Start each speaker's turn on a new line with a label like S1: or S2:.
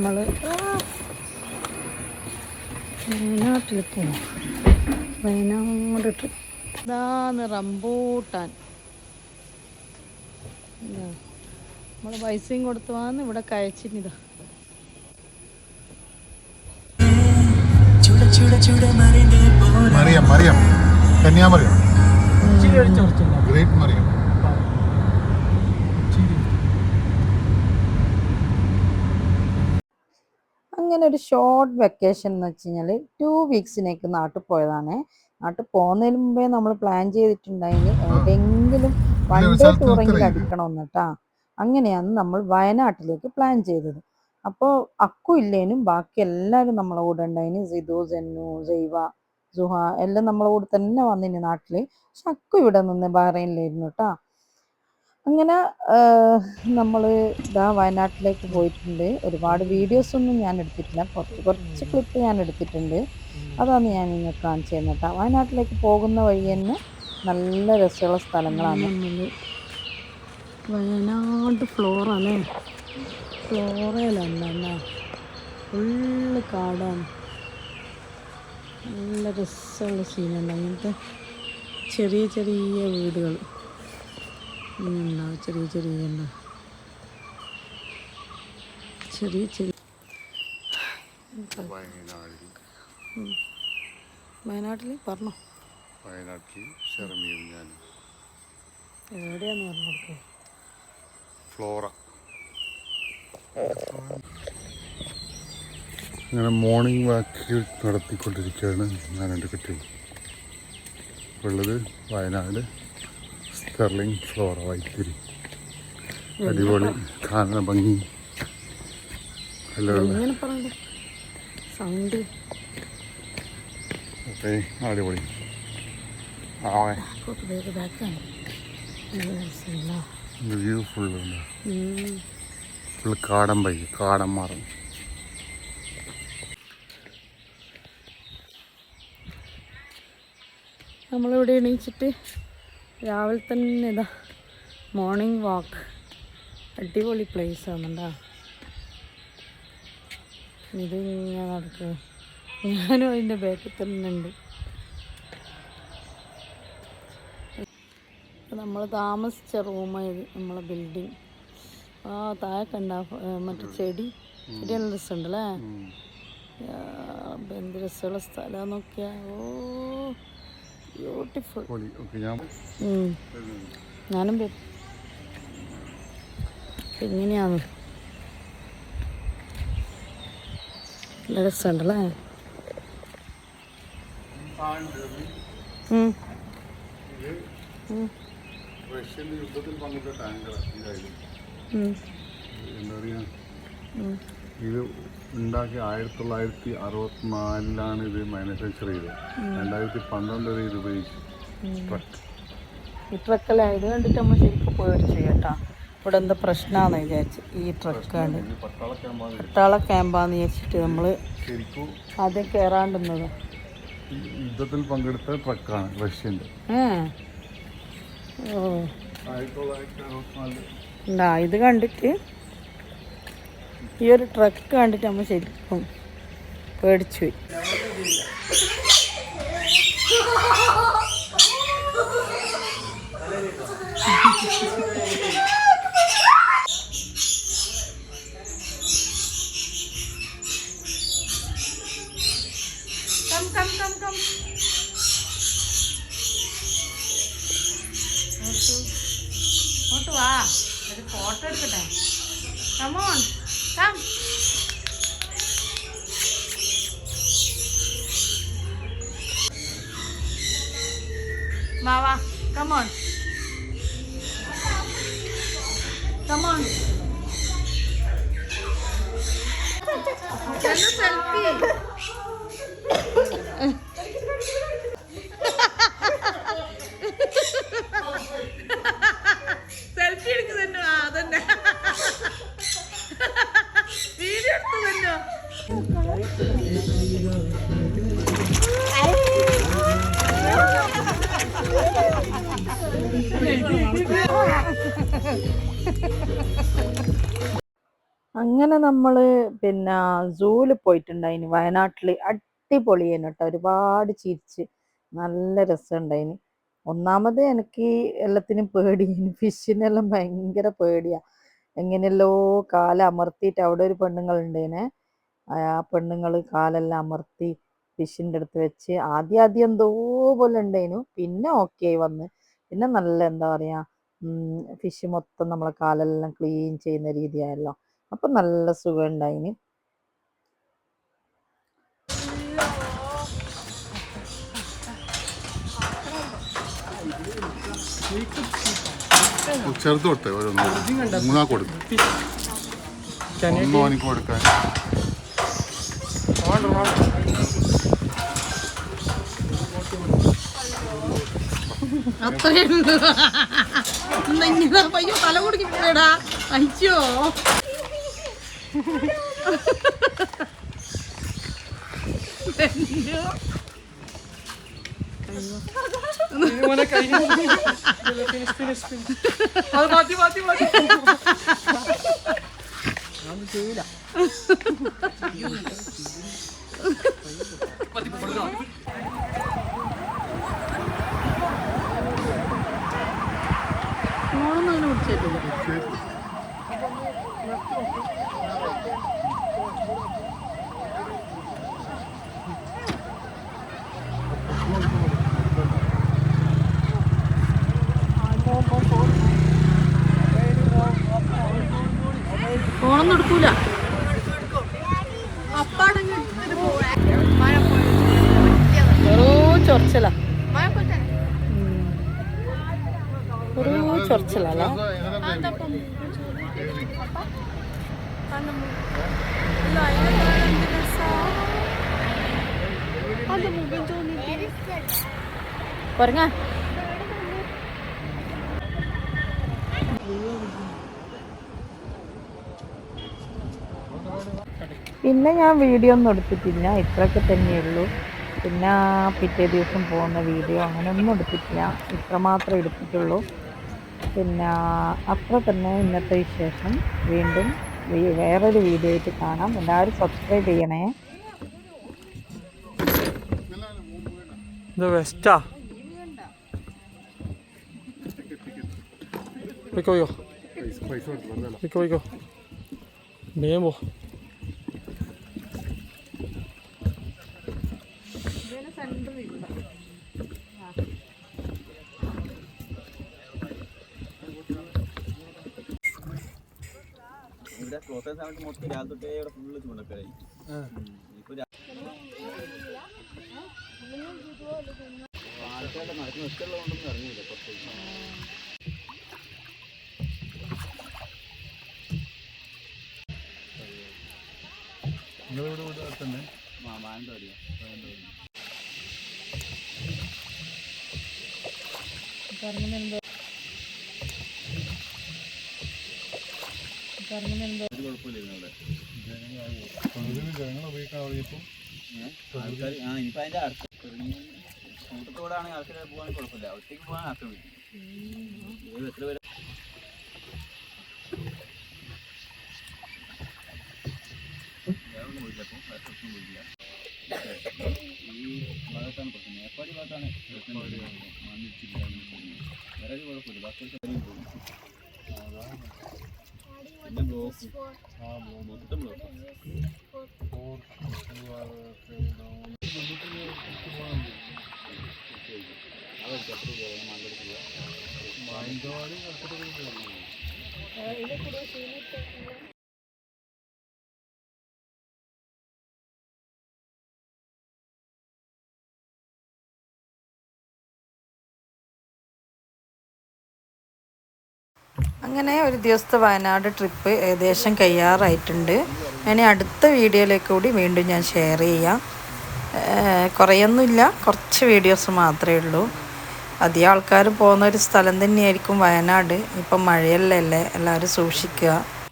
S1: നമ്മൾ വയനാട്ടിൽ പോവാം. വയനാട് ട്രിപ്പ്. ഇതാണ് റംബൂട്ടാൻ. നമ്മൾ പൈസയും കൊടുത്ത് വന്ന് ഇവിടെ കഴിച്ചിനിതാ.
S2: മറിയം മറിയം കന്യാമറിയം ഗ്രേറ്റ് മറിയം.
S1: അങ്ങനെ ഒരു ഷോർട്ട് വെക്കേഷൻ എന്ന് വെച്ച് കഴിഞ്ഞാൽ 2 വീക്സിനേക്ക് നാട്ടിൽ പോയതാണ്. നാട്ടിൽ പോകുന്നതിന് മുമ്പേ നമ്മൾ പ്ലാൻ ചെയ്തിട്ടുണ്ടായിരുന്നു എവിടെയെങ്കിലും വൺ ഡേ ടൂറെങ്കിലും അടിക്കണമെന്ന് കേട്ടാ. അങ്ങനെയാണ് നമ്മൾ വയനാട്ടിലേക്ക് പ്ലാൻ ചെയ്തത്. അപ്പോൾ അക്കു ഇല്ലേനും ബാക്കി എല്ലാവരും നമ്മളെ കൂടെ ഉണ്ടായിന്. സിദു, സെന്നു, ജൈവ, സുഹ എല്ലാം നമ്മളെ കൂടെ തന്നെ വന്നിന് നാട്ടിൽ. പക്ഷെ അക്കു ഇവിടെ നിന്ന് ബഹ്റൈനിലായിരുന്നു കേട്ടാ. അങ്ങനെ നമ്മൾ ഇതാ വയനാട്ടിലേക്ക് പോയിട്ടുണ്ട്. ഒരുപാട് വീഡിയോസൊന്നും ഞാൻ എടുത്തിട്ടില്ല, കുറച്ച് ക്ലിപ്പ് ഞാൻ എടുത്തിട്ടുണ്ട്. അതാണ് ഞാൻ നിങ്ങൾക്ക് കാണിച്ചു തരുന്നത് കേട്ടോ. വയനാട്ടിലേക്ക് പോകുന്ന വഴി തന്നെ നല്ല രസമുള്ള സ്ഥലങ്ങളാണ്. വയനാട് ഫ്ലോറല്ലേ, ഫ്ലോറയിലല്ല, ഫുള്ള് കാടാണ്. നല്ല രസമുള്ള സീനുണ്ട്. അങ്ങനത്തെ ചെറിയ ചെറിയ വീടുകൾ ഉണ്ടാവും, ചെറിയ ചെറിയ ഉണ്ടാവും, ചെറിയ ചെറിയ. വയനാട്ടിൽ പറഞ്ഞോ,
S2: വയനാട്ടിൽ ഷെർമിയും ഞാനും.
S1: എവിടെയാന്ന് പറഞ്ഞു കൊടുക്കുക.
S2: ഫ്ലോറ. അങ്ങനെ മോർണിംഗ് വാക്ക് നടത്തിക്കൊണ്ടിരിക്കുകയാണ് ഞാൻ എൻ്റെ കുട്ടികൾ. ഉള്ളത് വയനാട് സ്റ്റെർലിംഗ് ഫ്ലോറ വൈത്തിരി. അടിപൊളി കാണാൻ ഭംഗി എല്ലാം
S1: സൗണ്ട്.
S2: ഓക്കെ, അടിപൊളി. വ്യൂ ഫുള്ളുണ്ട്, ഫുള്ള് കാടൻ പൈ, കാടൻ മാറും.
S1: നമ്മളിവിടെ എണീച്ചിട്ട് രാവിലെ തന്നെ ഇതാ മോർണിംഗ് വാക്ക്. അടിപൊളി പ്ലേസ് ആണെണ്ടാ. ഇത് ഇങ്ങനെ നടക്കുക, ഞാനും അതിൻ്റെ ബാക്കിൽ തന്നെ ഉണ്ട്. നമ്മൾ താമസിച്ച റൂമായത് നമ്മളെ ബിൽഡിങ്. താഴെ കണ്ട മറ്റേ ചെടിയെല്ലാം രസമുണ്ടല്ലേ. എന്ത് രസമുള്ള സ്ഥലം നോക്കിയാ. ബ്യൂട്ടിഫുൾ. ഞാനും വരും. എങ്ങനെയാണ് നല്ല രസമുണ്ടല്ലേ.
S2: റഷ്യൻ്റെ യുദ്ധത്തിൽ പങ്കിട്ട ടാങ്കർ. എന്താ പറയുക, ഇത് ഉണ്ടാക്കി 1964 ഇത് മാനുഫാക്ചർ ചെയ്തത്. 2012 വരെ ഇത് ഉപയോഗിച്ചു. ട്രക്ക്,
S1: ഈ ട്രക്കല്ല. ഇത് കണ്ടിട്ട് നമ്മൾ ശരിക്കും പേടിച്ചു കേട്ടാ. ഇവിടെ എന്താ പ്രശ്നമാണെന്ന് വിചാരിച്ചു. ഈ ട്രക്ക് കണ്ട് പട്ടാള ക്യാമ്പാന്ന് വിചാരിച്ചിട്ട് നമ്മൾ
S2: ശരിക്കും
S1: ആദ്യം കയറാണ്ടുന്നത്.
S2: യുദ്ധത്തിൽ പങ്കെടുത്ത ട്രക്കാണ് റഷ്യൻ്റെ.
S1: ഓ
S2: 1964.
S1: ഉണ്ടാ. ഇത് കണ്ടിട്ട്, ഈ ഒരു ട്രക്ക് കണ്ടിട്ട് നമ്മൾ ശരിക്കും പേടിച്ചു പോയി. വാ, ഒരു ഫോട്ടോ എടുക്കട്ടെ. Come on, come. വാ, come on, come on. Selfie. Selfie എടുക്കുന്നുണ്ടോ? അതന്നെ വീഡിയോ എടുത്തുവല്ലോ. അങ്ങനെ നമ്മൾ പിന്നെ സൂവിൽ പോയിട്ടുണ്ടായിന് വയനാട്ടിൽ. അടിപൊളിയേനു കേട്ടോ, ഒരുപാട് ചിരിച്ച് നല്ല രസമുണ്ടായിന്. ഒന്നാമത് എനിക്ക് എല്ലാത്തിനും പേടിയാണ്, ഫിഷിനെല്ലാം ഭയങ്കര പേടിയാ. എങ്ങനെയല്ലോ കാലം അമർത്തിയിട്ട് അവിടെ ഒരു പെണ്ണുങ്ങളുണ്ടേനെ, ആ പെണ്ണുങ്ങൾ കാലെല്ലാം അമർത്തി ഫിഷിൻ്റെ അടുത്ത് വെച്ച് ആദ്യം എന്തോ പോലെ ഉണ്ടായിനു, പിന്നെ ഓക്കെ ആയി വന്ന്. പിന്നെ നല്ല എന്താ പറയാ, ഫിഷ് മൊത്തം നമ്മളെ കാലെല്ലാം ക്ലീൻ ചെയ്യുന്ന രീതിയായല്ലോ, അപ്പം നല്ല സുഖം ഉണ്ടായിന്.
S2: ചെറുത് കൊടുത്തേ ഓരോന്ന്, മൂന്നാ കൊടുക്കും, ഒന്നും എനിക്ക് കൊടുക്കാൻ.
S1: അത്രയുണ്ട്. പയ്യോ തല കുടിക്കടാ, അയ്യോ. ഫോണൊന്നും അങ്ങനെ പിടിച്ചിട്ടില്ല. ഫോണൊന്നും എടുക്കൂല. വെറൂ ചൊറച്ചില, വെറൂ ചൊറച്ചിലല്ലേ. കുറങ്ങ പിന്നെ ഞാൻ വീഡിയോ ഒന്നും എടുത്തിട്ടില്ല, ഇത്രയൊക്കെ തന്നെയുള്ളൂ. പിന്നെ പിറ്റേ ദിവസം പോകുന്ന വീഡിയോ അങ്ങനെയൊന്നും എടുത്തിട്ടില്ല, ഇത്ര മാത്രമേ എടുത്തിട്ടുള്ളൂ. പിന്നെ അത്ര തന്നെ ഇന്നത്തെ വിശേഷം. വീണ്ടും വേറൊരു വീഡിയോ ആയിട്ട് കാണാം. എല്ലാവരും സബ്സ്ക്രൈബ് ചെയ്യണേ.
S3: വെസ്റ്റാ പോയിക്കോ പോയിക്കോ പോയിക്കോ വേഗം പോ.
S4: ഇവിടെ ക്ലോസ് സമയത്ത് മൊത്തം രാവിലെ തൊട്ടേ ഇവിടെ ഫുള്ള് ചൂണ്ടക്കരായി. ആൾക്കാരുടെ നടക്കുന്ന ഒക്കെയുള്ളതുകൊണ്ടൊന്നും അറിഞ്ഞില്ല പുറത്തേക്ക്.
S2: തന്നെ
S4: മാനന്തവാടിയാ. ഒരു കുഴപ്പമില്ലായിരുന്നു അവിടെ.
S2: ജനങ്ങൾ ഉപയോഗിക്കാൻ തുടങ്ങിയപ്പോൾ
S4: ആൾക്കാർ ഇനിയിപ്പോൾ അതിൻ്റെ അടുത്ത് കൂട്ടത്തോടാണെങ്കിൽ ആൾക്കാർ പോകാൻ കുഴപ്പമില്ല, ഒറ്റയ്ക്ക് പോകാൻ ആർക്കും പറ്റും. എത്ര പേര് വേറൊന്നും പോയില്ല, അപ്പോൾ പ്രശ്നം പോയില്ല. ഈ ഭാഗത്താണ് പ്രശ്നം, മേപ്പാടി ഭാഗത്താണ് പ്രശ്നം. മണ്ണിച്ചില്ല വേറെ ഒരു കുഴപ്പമില്ല, ബാക്കി പോയി. പിന്നെ ബ്ലോക്ക് മൊത്തം ബ്ലോക്ക്.
S2: മാനന്തവാടി
S1: അങ്ങനെ ഒരു ദിവസത്തെ വയനാട് ട്രിപ്പ് ഏകദേശം കഴിയാറായിട്ടുണ്ട്. ഇനി അടുത്ത വീഡിയോയിലേക്ക് കൂടി വീണ്ടും ഞാൻ ഷെയർ ചെയ്യാം. കുറേയൊന്നുമില്ല, കുറച്ച് വീഡിയോസ് മാത്രമേ ഉള്ളൂ. അധികം ആൾക്കാർ പോകുന്ന ഒരു സ്ഥലം തന്നെയായിരിക്കും വയനാട്. ഇപ്പം മഴയല്ലേ, എല്ലാവരും സൂക്ഷിക്കുക.